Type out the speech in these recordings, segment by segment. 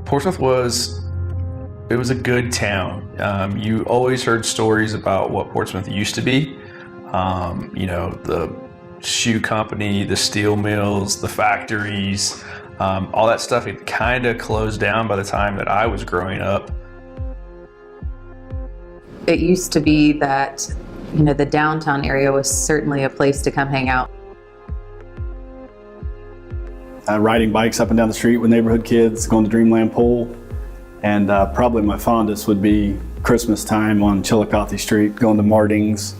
Portsmouth it was a good town. You always heard stories about what Portsmouth used to be. The shoe company, the steel mills, the factories, all that stuff had kind of closed down by the time that I was growing up. It used to be that, the downtown area was certainly a place to come hang out. Riding bikes up and down the street with neighborhood kids, going to Dreamland Pool, and probably my fondest would be Christmas time on Chillicothe Street, going to Marding's,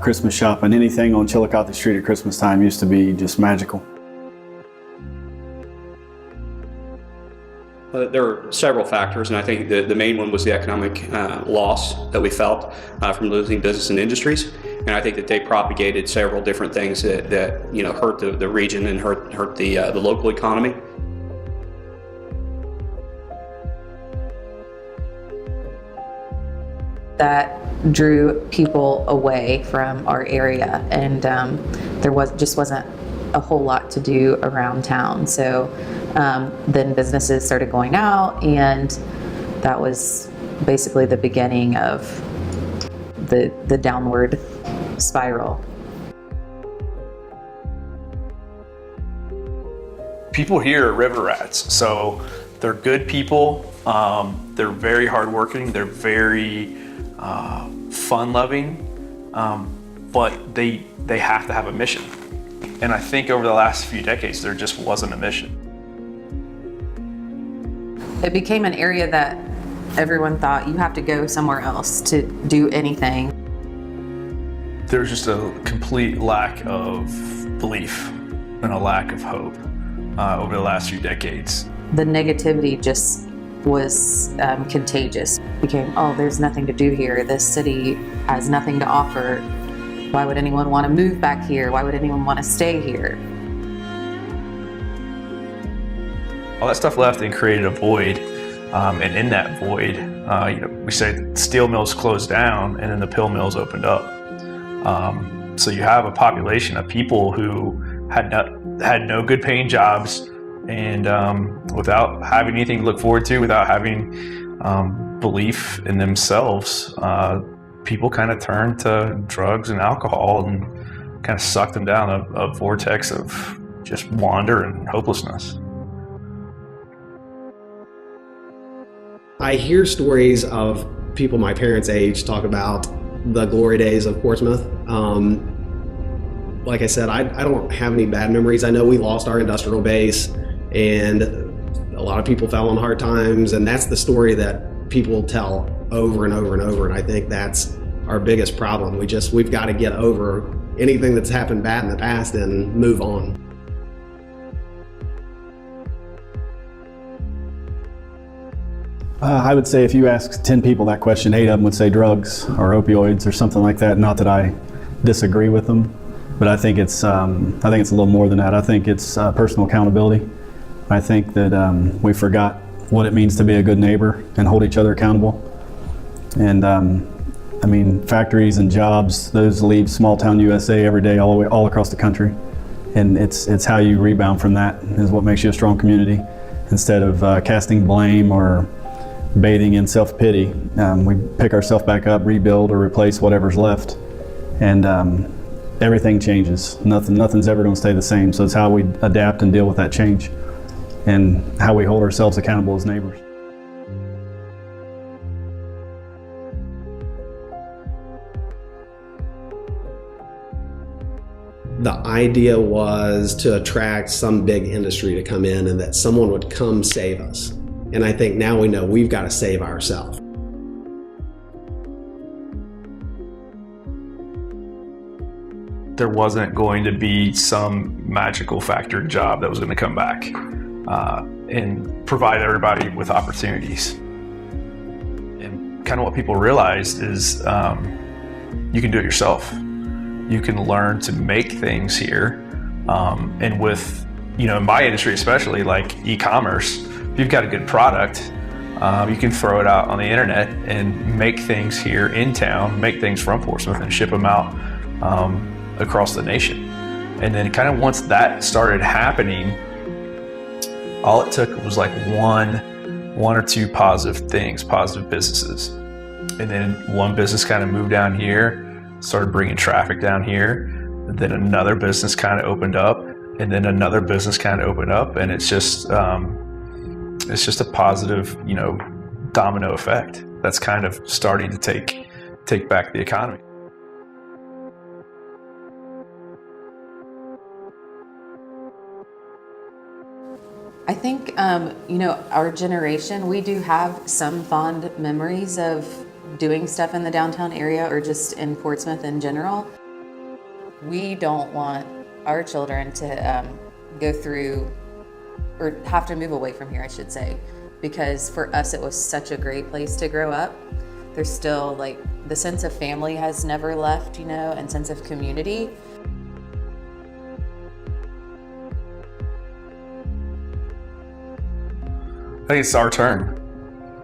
Christmas shopping. Anything on Chillicothe Street at Christmas time used to be just magical. There were several factors, and I think the main one was the economic loss that we felt from losing business and industries. And I think that they propagated several different things that hurt the region and hurt the local economy. That drew people away from our area, and there wasn't a whole lot to do around town. So then businesses started going out, and that was basically the beginning of the downward spiral. People here are river rats, so they're good people. They're very hardworking. They're very fun-loving, but they have to have a mission. And I think over the last few decades, there just wasn't a mission. It became an area that everyone thought you have to go somewhere else to do anything. There was just a complete lack of belief and a lack of hope over the last few decades. The negativity just was contagious. It became, there's nothing to do here. This city has nothing to offer. Why would anyone want to move back here? Why would anyone want to stay here? All that stuff left and created a void. And in that void, we say steel mills closed down and then the pill mills opened up. So you have a population of people who had no good paying jobs, and without having anything to look forward to, without having belief in themselves, people kind of turned to drugs and alcohol and kind of sucked them down a vortex of just wander and hopelessness. I hear stories of people my parents' age talk about the glory days of Portsmouth. Like I said, I don't have any bad memories. I know we lost our industrial base and a lot of people fell on hard times, and that's the story that people tell over and over and over, and I think that's our biggest problem. We've got to get over anything that's happened bad in the past and move on. I would say if you ask 10 people that question, 8 of them would say drugs or opioids or something like that. Not that I disagree with them, but I think it's a little more than that. I think it's personal accountability. I think that we forgot what it means to be a good neighbor and hold each other accountable. And factories and jobs, those leave small town USA every day, all across the country. And it's how you rebound from that is what makes you a strong community. Instead of casting blame or bathing in self-pity, we pick ourselves back up, rebuild or replace whatever's left. And everything changes. Nothing's ever going to stay the same. So it's how we adapt and deal with that change and how we hold ourselves accountable as neighbors. The idea was to attract some big industry to come in and that someone would come save us. And I think now we know we've got to save ourselves. There wasn't going to be some magical factory job that was going to come back and provide everybody with opportunities. And kind of what people realized is you can do it yourself. You can learn to make things here. And with, in my industry especially, like e-commerce, if you've got a good product, you can throw it out on the internet and make things here in town, make things from Portsmouth and ship them out across the nation. And then kind of once that started happening, all it took was like one one or two positive things, positive businesses. And then one business kind of moved down here, started bringing traffic down here. And then another business kind of opened up, and then another business kind of opened up. And it's just a positive, domino effect that's kind of starting to take back the economy. I think, our generation, we do have some fond memories of doing stuff in the downtown area or just in Portsmouth in general. We don't want our children to go through or have to move away from here, I should say, because for us it was such a great place to grow up. There's still the sense of family has never left, and sense of community. I think it's our turn.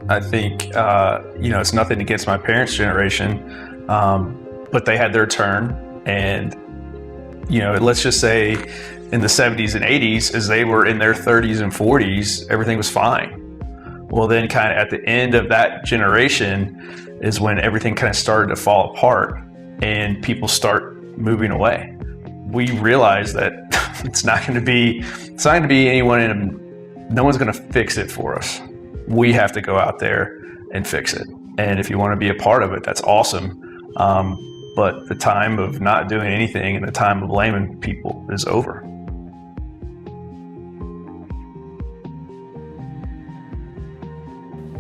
I think, it's nothing against my parents' generation, but they had their turn. And, let's just say in the 70s and 80s, as they were in their 30s and 40s, everything was fine. Well, then kind of at the end of that generation is when everything kind of started to fall apart and people start moving away. We realized that it's not going to be anyone no one's going to fix it for us. We have to go out there and fix it. And if you want to be a part of it, that's awesome. But the time of not doing anything and the time of blaming people is over.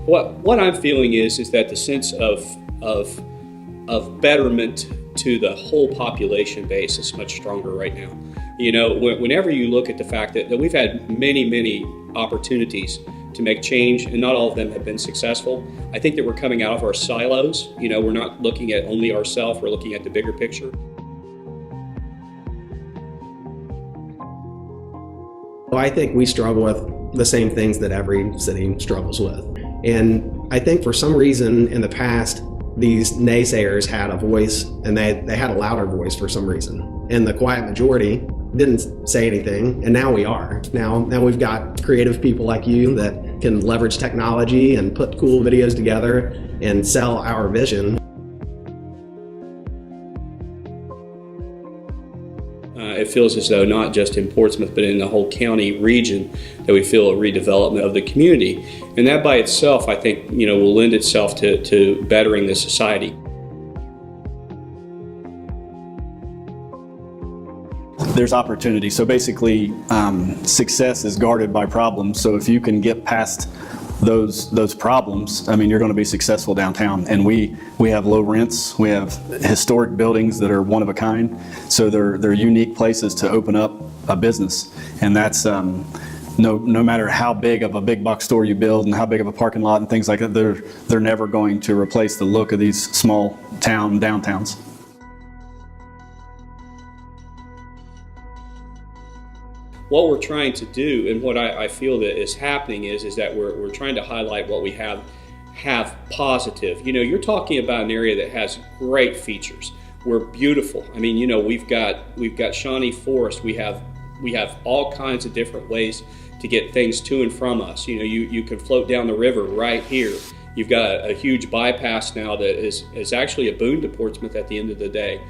What I'm feeling is that the sense of betterment to the whole population base is much stronger right now. Whenever you look at the fact that we've had many opportunities to make change, and not all of them have been successful, I think that we're coming out of our silos. We're not looking at only ourselves, we're looking at the bigger picture. Well, I think we struggle with the same things that every city struggles with. And I think for some reason in the past, these naysayers had a voice, and they had a louder voice for some reason. And the quiet majority didn't say anything, and now we are. Now we've got creative people like you that can leverage technology and put cool videos together and sell our vision. It feels as though not just in Portsmouth, but in the whole county region, that we feel a redevelopment of the community. And that by itself, I think, will lend itself to bettering the society. There's opportunity. So basically, success is guarded by problems. So if you can get past those problems, you're going to be successful downtown. And we have low rents. We have historic buildings that are one of a kind. So they're unique places to open up a business. And that's no matter how big of a big box store you build and how big of a parking lot and things like that, they're never going to replace the look of these small town downtowns. What we're trying to do, and what I feel that is happening is that we're trying to highlight what we have positive. You're talking about an area that has great features. We're beautiful. We've got Shawnee Forest. We have all kinds of different ways to get things to and from us. You can float down the river right here. You've got a huge bypass now that is actually a boon to Portsmouth at the end of the day.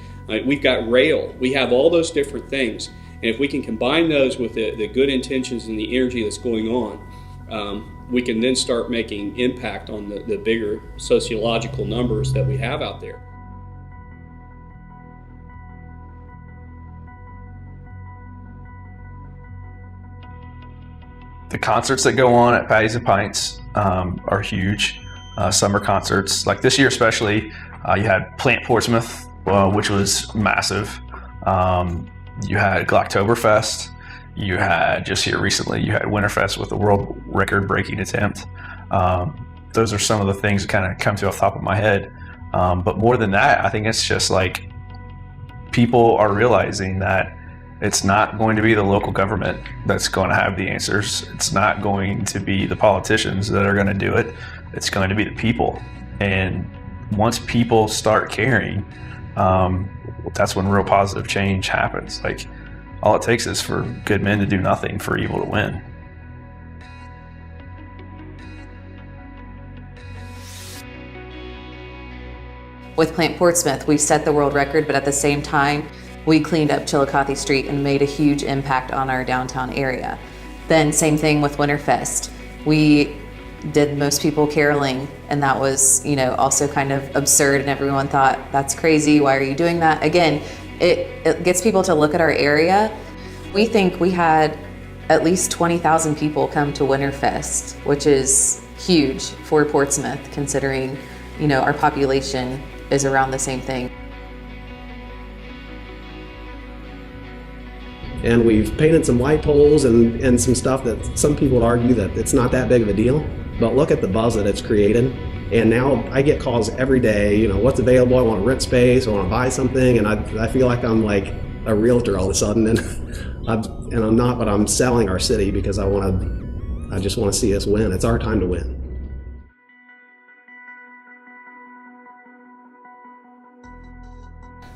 We've got rail. We have all those different things. And if we can combine those with the good intentions and the energy that's going on, we can then start making impact on the bigger sociological numbers that we have out there. The concerts that go on at Patties and Pints are huge. Summer concerts, like this year especially, you had Plant Portsmouth, which was massive. You had Glocktoberfest. You had, just here recently, you had Winterfest with a world record breaking attempt. Those are some of the things that kind of come to off the top of my head. But more than that, I think it's just like people are realizing that it's not going to be the local government that's going to have the answers. It's not going to be the politicians that are going to do it. It's going to be the people. And once people start caring, that's when real positive change happens. Like, all it takes is for good men to do nothing for evil to win. with Plant Portsmouth, we set the world record, but at the same time, we cleaned up Chillicothe Street and made a huge impact on our downtown area. Then same thing with Winterfest. We did most people caroling, and that was, also kind of absurd, and everyone thought, that's crazy, why are you doing that? Again, it gets people to look at our area. We think we had at least 20,000 people come to Winterfest, which is huge for Portsmouth, considering, our population is around the same thing. And we've painted some light poles and some stuff that some people would argue that it's not that big of a deal. But look at the buzz that it's created. And now I get calls every day, what's available, I want to rent space, I want to buy something, and I feel like I'm like a realtor all of a sudden, and I'm not, but I'm selling our city because I just want to see us win. It's our time to win.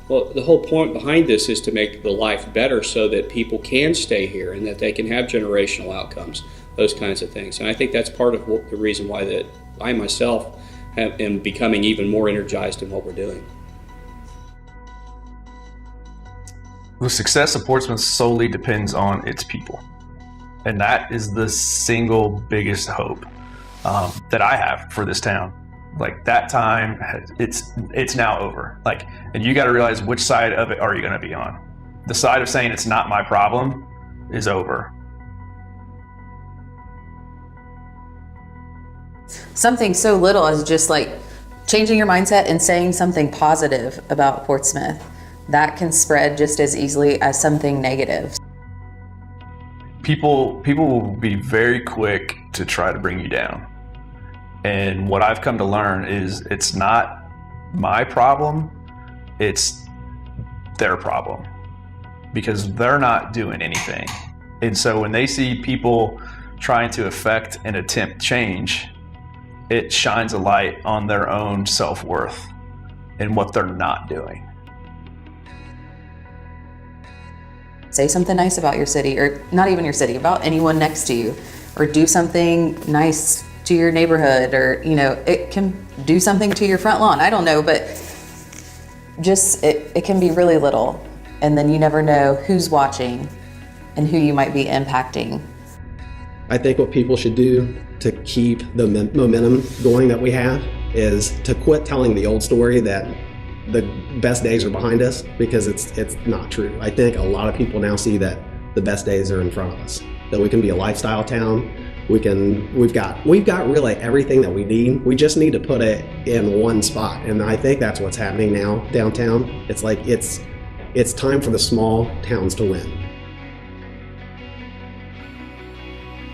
Well, the whole point behind this is to make the life better so that people can stay here and that they can have generational outcomes, those kinds of things. And I think that's part of the reason why that I myself am becoming even more energized in what we're doing. The success of Portsmouth solely depends on its people. And that is the single biggest hope that I have for this town. Like, that time, it's now over. Like, and you got to realize, which side of it are you going to be on? The side of saying it's not my problem is over. Something so little as just like changing your mindset and saying something positive about Portsmouth, that can spread just as easily as something negative. People will be very quick to try to bring you down. And what I've come to learn is it's not my problem, it's their problem, because they're not doing anything. And so when they see people trying to affect and attempt change, it shines a light on their own self-worth and what they're not doing. Say something nice about your city, or not even your city, about anyone next to you, or do something nice to your neighborhood, or it can do something to your front lawn. I don't know, but just it can be really little, and then you never know who's watching and who you might be impacting. I think what people should do to keep the momentum going that we have is to quit telling the old story that the best days are behind us, because it's not true. I think a lot of people now see that the best days are in front of us, that we can be a lifestyle town. We've got really everything that we need. We just need to put it in one spot. And I think that's what's happening now downtown. It's like it's time for the small towns to win.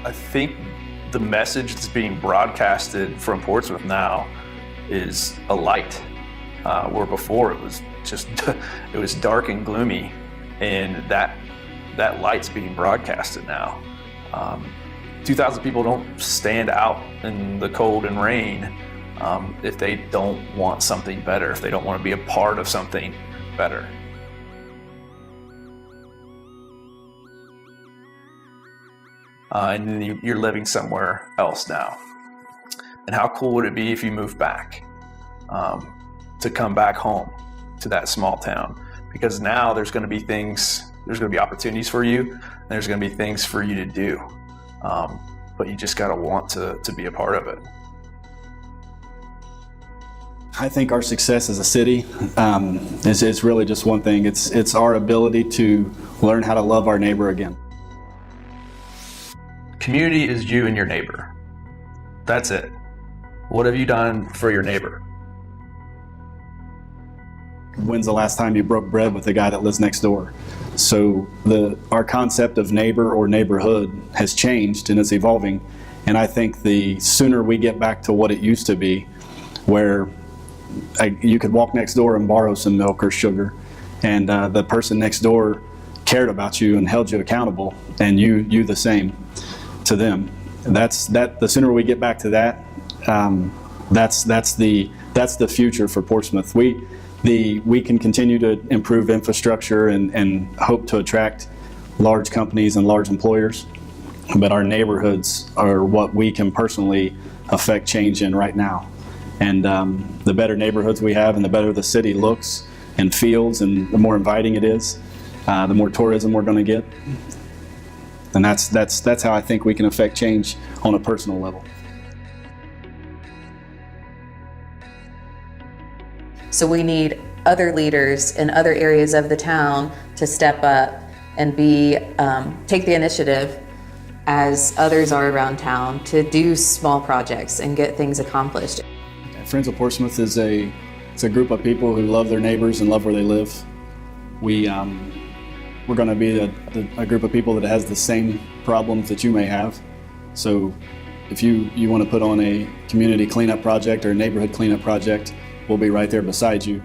I think the message that's being broadcasted from Portsmouth now is a light, where before it was just it was dark and gloomy, and that light's being broadcasted now. 2,000 people don't stand out in the cold and rain if they don't want something better, if they don't want to be a part of something better. And then you're living somewhere else now. And how cool would it be if you moved back, to come back home to that small town? Because now there's going to be things, there's going to be opportunities for you, and there's going to be things for you to do. But you just got to want to be a part of it. I think our success as a city is really just one thing. It's our ability to learn how to love our neighbor again. Community is you and your neighbor. That's it. What have you done for your neighbor? When's the last time you broke bread with the guy that lives next door? So our concept of neighbor or neighborhood has changed, and it's evolving. And I think the sooner we get back to what it used to be, where you could walk next door and borrow some milk or sugar, and the person next door cared about you and held you accountable, and you the same to them. The sooner we get back to that, that's the future for Portsmouth. We can continue to improve infrastructure and hope to attract large companies and large employers, but our neighborhoods are what we can personally affect change in right now. And the better neighborhoods we have and the better the city looks and feels and the more inviting it is, the more tourism we're going to get. And that's how I think we can affect change on a personal level. So we need other leaders in other areas of the town to step up and take the initiative as others are around town to do small projects and get things accomplished. Friends of Portsmouth is it's a group of people who love their neighbors and love where they live. We're going to be a group of people that has the same problems that you may have. So if you want to put on a community cleanup project or a neighborhood cleanup project, we'll be right there beside you.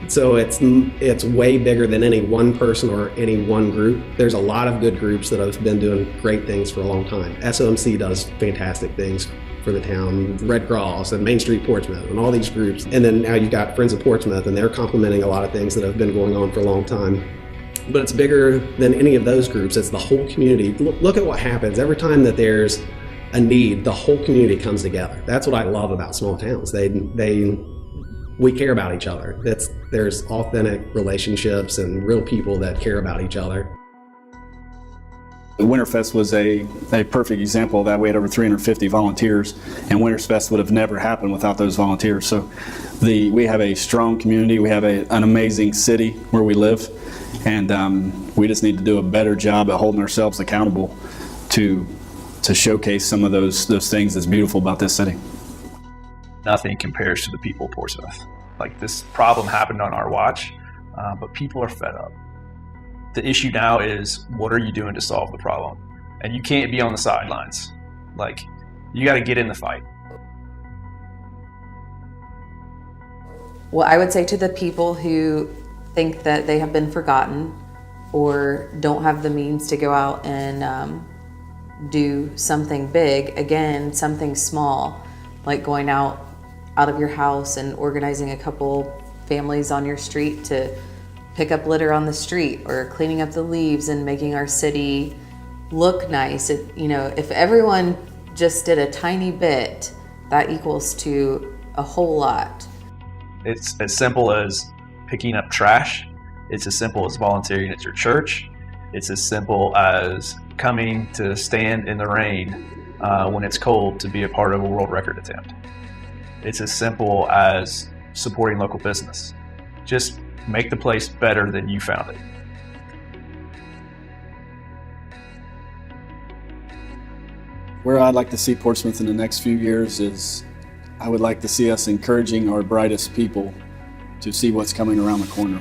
So it's way bigger than any one person or any one group. There's a lot of good groups that have been doing great things for a long time. SOMC does fantastic things for the town, Red Cross and Main Street Portsmouth and all these groups. And then now you've got Friends of Portsmouth, and they're complementing a lot of things that have been going on for a long time. But it's bigger than any of those groups. It's the whole community. Look at what happens every time that there's a need. The whole community comes together. That's what I love about small towns. We care about each other. There's authentic relationships and real people that care about each other. The Winterfest was a perfect example of that. We had over 350 volunteers, and Winterfest would have never happened without those volunteers. So we have a strong community. We have an amazing city where we live, and we just need to do a better job at holding ourselves accountable to showcase some of those things that's beautiful about this city. Nothing compares to the people of Portsmouth. Like, this problem happened on our watch, but people are fed up. The issue now is, what are you doing to solve the problem? And you can't be on the sidelines. Like, you got to get in the fight. Well, I would say to the people who think that they have been forgotten or don't have the means to go out and do something big, again, something small, like going out of your house and organizing a couple families on your street to pick up litter on the street, or cleaning up the leaves and making our city look nice. If everyone just did a tiny bit, that equals to a whole lot. It's as simple as picking up trash. It's as simple as volunteering at your church. It's as simple as coming to stand in the rain when it's cold to be a part of a world record attempt. It's as simple as supporting local business. Just make the place better than you found it. Where I'd like to see Portsmouth in the next few years is, I would like to see us encouraging our brightest people to see what's coming around the corner.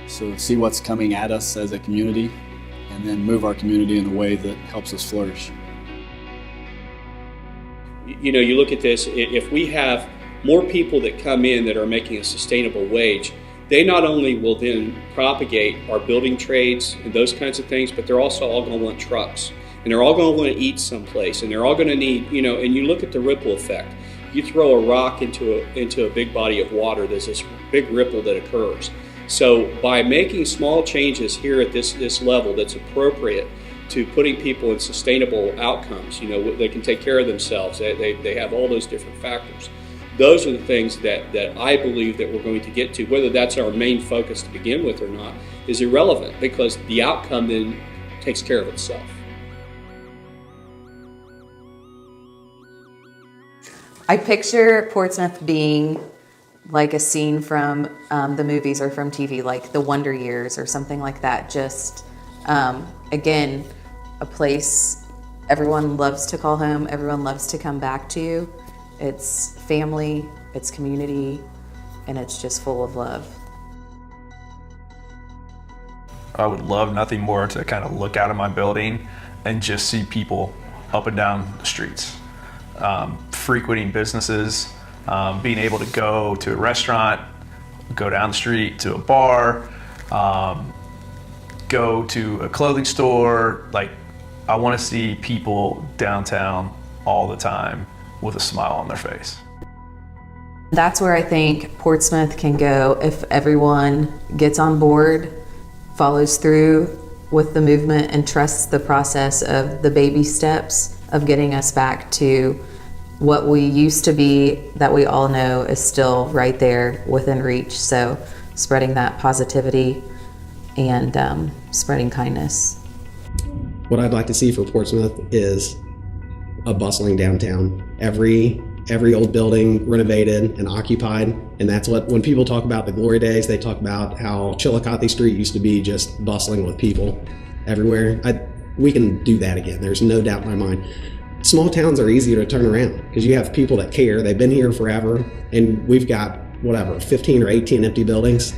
So see what's coming at us as a community, and then move our community in a way that helps us flourish. You look at this, if we have more people that come in that are making a sustainable wage, they not only will then propagate our building trades and those kinds of things, but they're also all going to want trucks, and they're all going to want to eat someplace, and they're all going to need, and you look at the ripple effect. You throw a rock into a big body of water, there's this big ripple that occurs. So by making small changes here at this level that's appropriate to putting people in sustainable outcomes, they can take care of themselves, they have all those different factors. Those are the things that I believe that we're going to get to. Whether that's our main focus to begin with or not is irrelevant, because the outcome then takes care of itself. I picture Portsmouth being like a scene from the movies or from TV, like The Wonder Years or something like that. Just, again, a place everyone loves to call home, everyone loves to come back to. It's family, it's community, and it's just full of love. I would love nothing more to kind of look out of my building and just see people up and down the streets, frequenting businesses, being able to go to a restaurant, go down the street to a bar, go to a clothing store. Like, I want to see people downtown all the time with a smile on their face. That's where I think Portsmouth can go if everyone gets on board, follows through with the movement, and trusts the process of the baby steps of getting us back to what we used to be, that we all know is still right there within reach. So spreading that positivity and spreading kindness. What I'd like to see for Portsmouth is a bustling downtown. Every old building renovated and occupied, and that's what, when people talk about the glory days, they talk about how Chillicothe Street used to be just bustling with people everywhere. We can do that again. There's no doubt in my mind. Small towns are easier to turn around because you have people that care. They've been here forever, and we've got 15 or 18 empty buildings.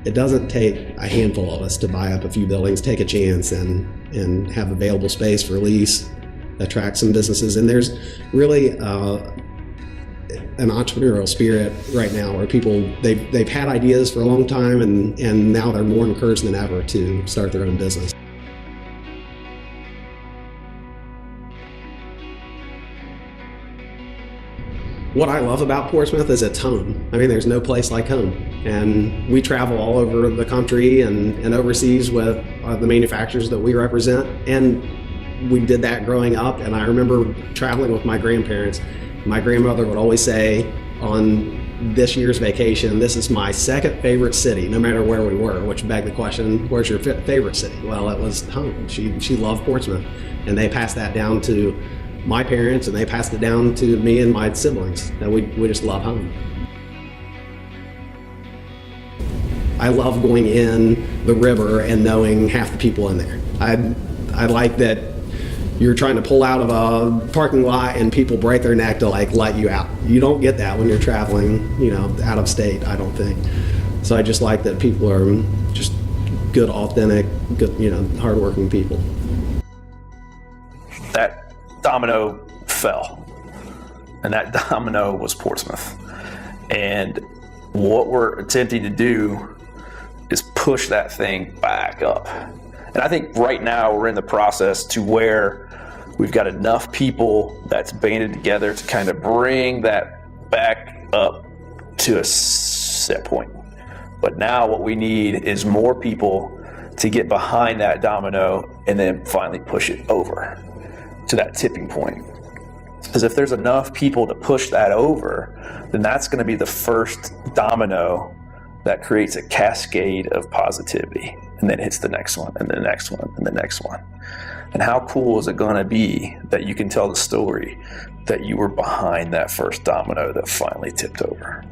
It doesn't take a handful of us to buy up a few buildings, take a chance, and have available space for lease, attract some businesses. And there's really an entrepreneurial spirit right now where people, they've had ideas for a long time, and now they're more encouraged than ever to start their own business. What I love about Portsmouth is it's home. I mean, there's no place like home. And we travel all over the country and overseas with the manufacturers that we represent. And we did that growing up. And I remember traveling with my grandparents. My grandmother would always say on this year's vacation, this is my second favorite city, no matter where we were, which begged the question, where's your favorite city? Well, it was home. She loved Portsmouth. And they passed that down to my parents, and they passed it down to me and my siblings, that we just love home. I love going in the river and knowing half the people in there. I like that you're trying to pull out of a parking lot and people break their neck to let you out. You don't get that when you're traveling, out of state, I don't think. So I just like that people are just good, authentic, good, hardworking people. That domino fell, and that domino was Portsmouth. And what we're attempting to do is push that thing back up. And I think right now we're in the process to where we've got enough people that's banded together to kind of bring that back up to a set point. But now what we need is more people to get behind that domino and then finally push it over to that tipping point. Because if there's enough people to push that over, then that's going to be the first domino that creates a cascade of positivity, and then hits the next one, and the next one, and the next one. And how cool is it going to be that you can tell the story that you were behind that first domino that finally tipped over?